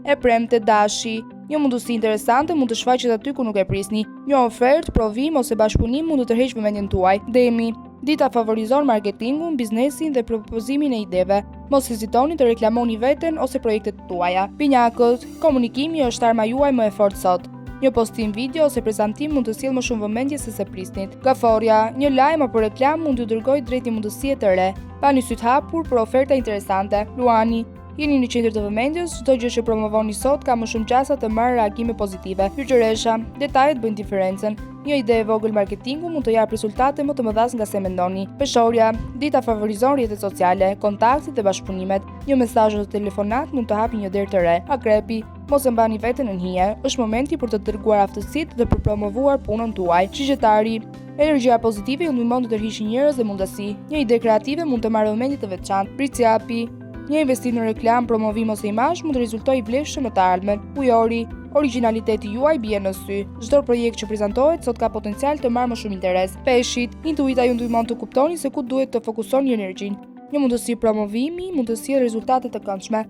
E premte dashi. Një mundësi interesante mund të shfaqet aty ku nuk e prisni. Një ofertë, provim ose bashkëpunim mund të tërheqë vëmendjen tuaj. Demi. Dita favorizon marketingun, biznesin dhe propozimin e ideve. Mos hezitoni të reklamoni veten ose projektet tuaja. Pinjakët, komunikimi është arma juaj më e fortë sot. Një postim video ose prezantim mund të sjellë më shumë vëmendje se prisnit. Gaforja, një lajm apo reklam mund t'ju dërgojë drejt një mundësie të re. Pani syt hapur për oferta interesante. Luani, jeni në qendër të vëmendjes, çdo gjë që promovoni sot ka më shumë çasta të marrë reagime pozitive. Fytyresha, detajet bëjnë diferencën. Një ide e vogël marketingu mund të japë rezultate më të mëdha nga se mendoni. Peshorja, dita favorizon rrjetet sociale, kontaktet dhe bashkëpunimet. Një mesazh ose telefonat mund të hapë një derë të re. Akrepi, mos e mbani veten në hije, është momenti për të dërguar aftësitë dhe për promovuar punën tuaj. Shigjetari, energjia pozitive ju ndihmon të tërhiqni njerëz dhe mundësi. Një ide kreative mund të marrë vëmendje të veçantë. Priciapi, një investim në reklam, promovim ose imazh mund të rezultojë vlefshëm në të ardhmen. Ujori, origjinaliteti juaj bie në sy. Çdo projekt që prezantohet sot ka potencial të marrë më shumë interes. Peshit, intuita ju ndihmon të kuptoni se ku duhet të fokusoni energjinë. Një mundësi promovimi mund të sjellë rezultate të këndshme.